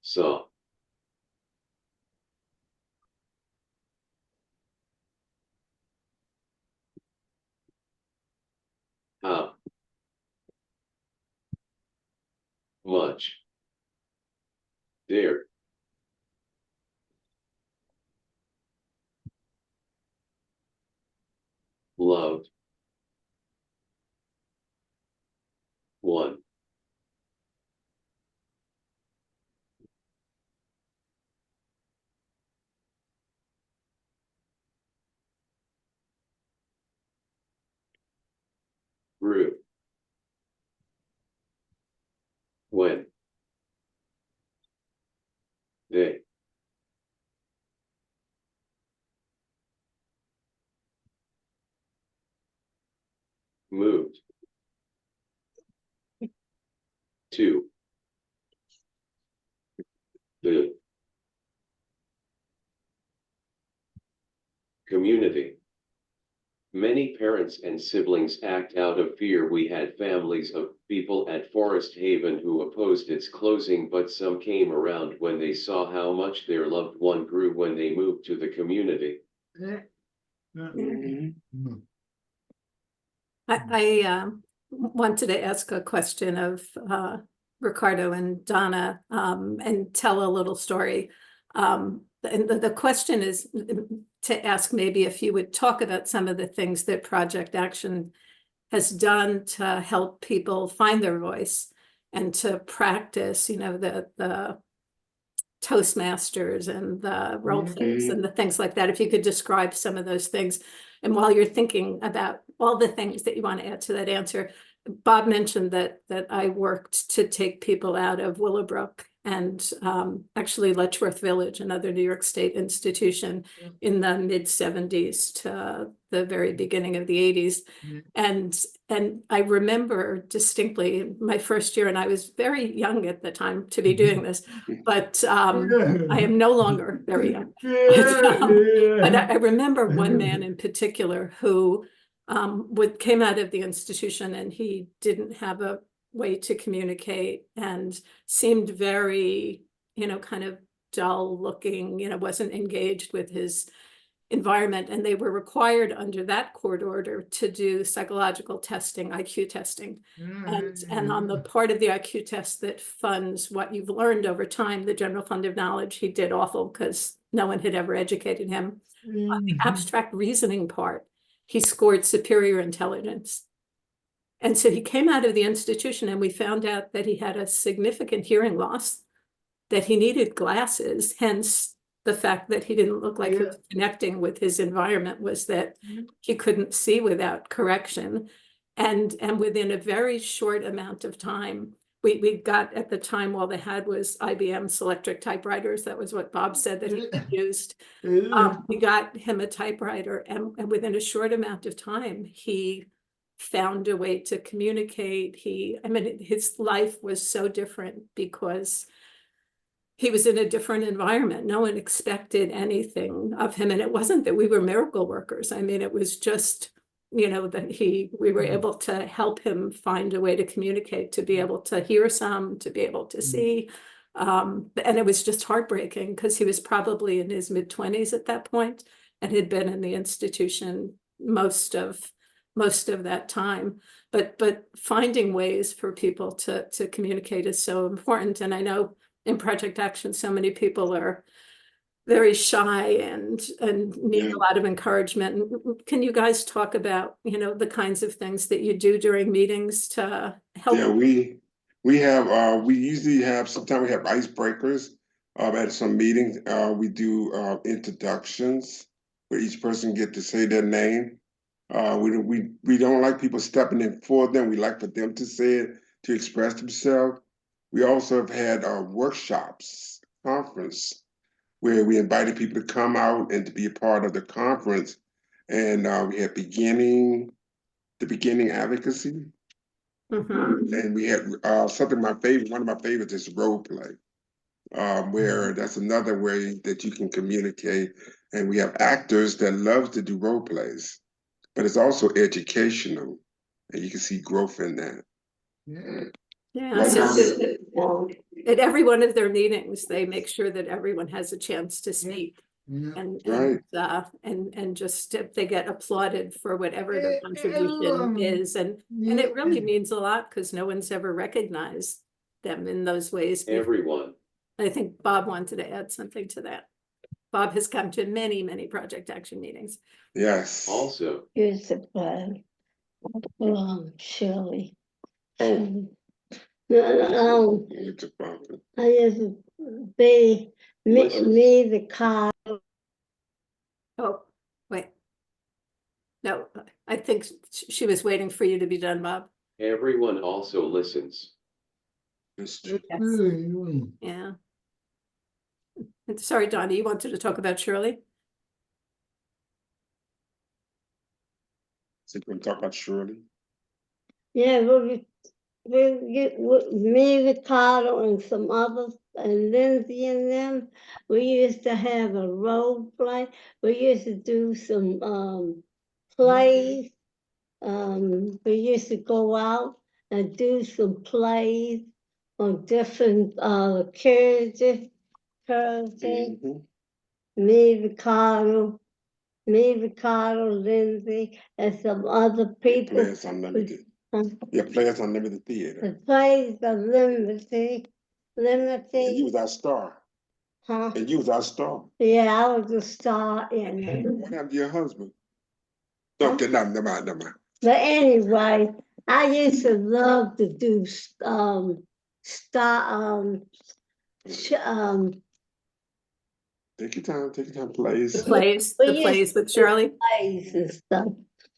saw how much their loved one grew. When they moved to the community. Many parents and siblings act out of fear. We had families of people at Forest Haven who opposed its closing, but some came around when they saw how much their loved one grew when they moved to the community. I wanted to ask a question of Ricardo and Donna and tell a little story. And the question is to ask maybe if you would talk about some of the things that Project Action has done to help people find their voice and to practice, you know, the Toastmasters and the role plays and the things like that. If you could describe some of those things. And while you're thinking about all the things that you want to add to that answer, Bob mentioned that I worked to take people out of Willowbrook and actually Letchworth Village, another New York State institution, in the mid-70s to the very beginning of the 80s. And I remember distinctly my first year, and I was very young at the time to be doing this, but I am no longer very young. But I remember one man in particular who came out of the institution and he didn't have a way to communicate and seemed very, you know, kind of dull looking, you know, wasn't engaged with his environment. And they were required under that court order to do psychological testing, IQ testing. And on the part of the IQ test that funds what you've learned over time, the general fund of knowledge, he did awful because no one had ever educated him. On the abstract reasoning part, he scored superior intelligence. And so he came out of the institution and we found out that he had a significant hearing loss, that he needed glasses, hence the fact that he didn't look like he was connecting with his environment was that he couldn't see without correction. And within a very short amount of time, we got, at the time, all they had was IBM Selectric typewriters. That was what Bob said that he used. We got him a typewriter, and within a short amount of time, he found a way to communicate. I mean, his life was so different because he was in a different environment. No one expected anything of him. And it wasn't that we were miracle workers. I mean, it was just, you know, that we were able to help him find a way to communicate, to be able to hear some, to be able to see. And it was just heartbreaking because he was probably in his mid-20s at that point and had been in the institution most of that time. But finding ways for people to communicate is so important. And I know in Project Action, so many people are very shy and need a lot of encouragement. Can you guys talk about, you know, the kinds of things that you do during meetings to help? Yeah, we usually have, sometimes we have icebreakers at some meetings. We do introductions where each person get to say their name. We don't like people stepping in for them. We like for them to say it, to express themselves. We also have had workshops, conference, where we invited people to come out and to be a part of the conference. And we had the beginning advocacy. And we had one of my favorites is role play, where that's another way that you can communicate. And we have actors that love to do role plays, but it's also educational, and you can see growth in that. Yeah, so at every one of their meetings, they make sure that everyone has a chance to speak. And just if they get applauded for whatever their contribution is. And it really means a lot because no one's ever recognized them in those ways before. Everyone. I think Bob wanted to add something to that. Bob has come to many, many Project Action meetings. Yes. Also. Here's the plan. Shirley. I just be me, the car. Oh, wait. No, I think she was waiting for you to be done, Bob. Everyone also listens. It's true. Yeah. Sorry, Donna, you wanted to talk about Shirley? So you want to talk about Shirley? Yeah, me, Ricardo, and some others, and Lindsay and them, we used to have a role play. We used to do some plays. We used to go out and do some plays on different characters. Mhm. Me, Ricardo, Lindsay, and some other people. Players Unlimited. Yeah, Players Unlimited Theater. The plays are limited. And you was our star. Huh? And you was our star. Yeah, I was a star in it. What happened to your husband? Huh? Okay, never mind. But anyway, I used to love to do star Take your time, The please. plays, we the used plays to with do Shirley? plays and stuff.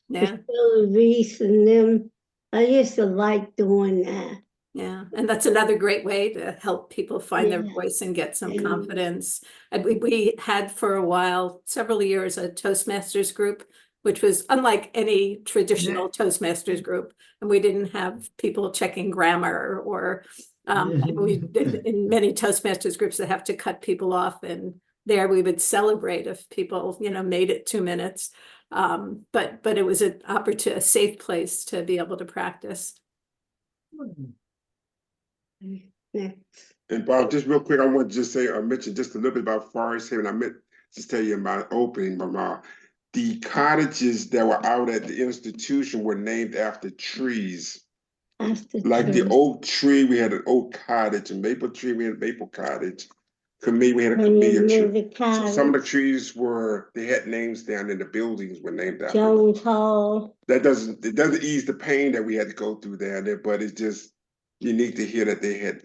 Yeah, Shirley Reese and them. I used to like doing that. yeah. And that's another great way to help people find their Yeah. voice and get some Yeah. confidence. And we had for a while, several years, a Toastmasters group, which was unlike any traditional Toastmasters group. And we didn't have people checking grammar or in many Toastmasters groups that have to cut people off, and there we would celebrate if people, made it 2 minutes. But it was a safe place to be able to practice. Yeah. And Bob, just real quick, I want to just say, I mentioned just a little bit about Forest Haven. I meant to tell you in my opening, but the cottages that were out at the institution were named after trees. Like the oak tree, we had an oak cottage, and maple tree, we had a maple cottage. Camellia, we had a camellia tree. So some of the trees they had names down in the buildings were named after. Jones Hall. It doesn't ease the pain that we had to go through down there, but it's just unique to hear that they had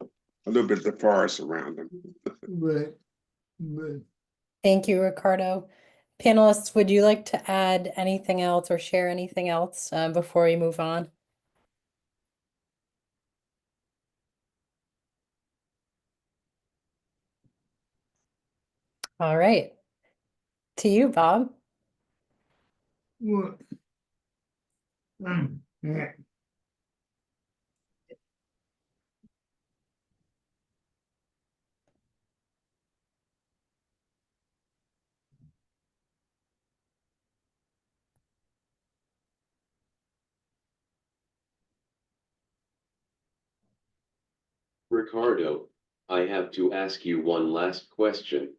a little bit of the forest around them. Right. Thank you, Ricardo. Panelists, would you like to add anything else or share anything else before we move on? All right. To you, Bob. Well, yeah. Ricardo, I have to ask you one last question.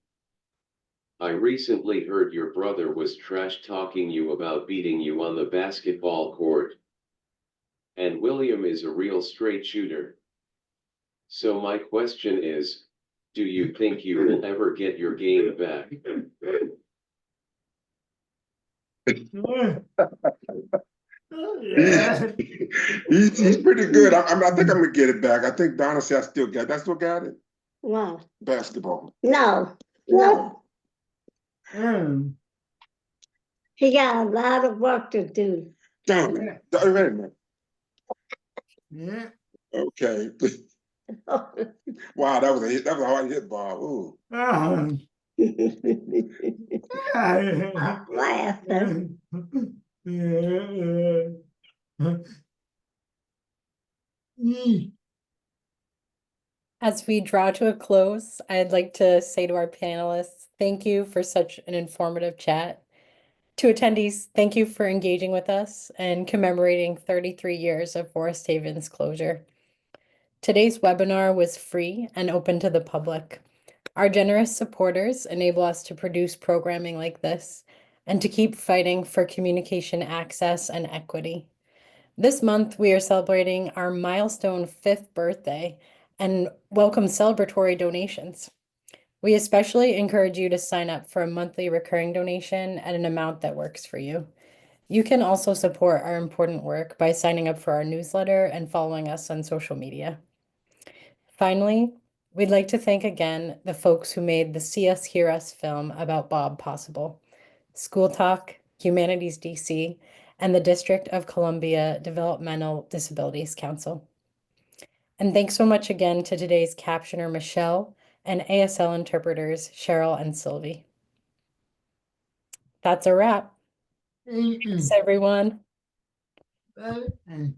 I recently heard your brother was trash talking you about beating you on the basketball court. And William is a real straight shooter. So my question is, do you think you will ever get your game back? Yeah. He's pretty good. I think I'm gonna get it back. I think Donna said I still got it. Wow. Basketball. No. He got a lot of work to do. Donna. Wait a minute. Yeah. Okay. Wow, that was a hit. That was a hard hit, Bob. Ooh. Stop laughing. As we draw to a close, I'd like to say to our panelists, thank you for such an informative chat. To attendees, thank you for engaging with us and commemorating 33 years of Forest Haven's closure. Today's webinar was free and open to the public. Our generous supporters enable us to produce programming like this and to keep fighting for communication access and equity. This month, we are celebrating our milestone 5th birthday and welcome celebratory donations. We especially encourage you to sign up for a monthly recurring donation at an amount that works for you. You can also support our important work by signing up for our newsletter and following us on social media. Finally, we'd like to thank again the folks who made the See Us, Hear Us film about Bob possible. School Talk, Humanities DC, and the District of Columbia Developmental Disabilities Council. And thanks so much again to today's captioner, Michelle, and ASL interpreters, Cheryl and Sylvie. That's a wrap. Thank you. Thanks, everyone. Bye. And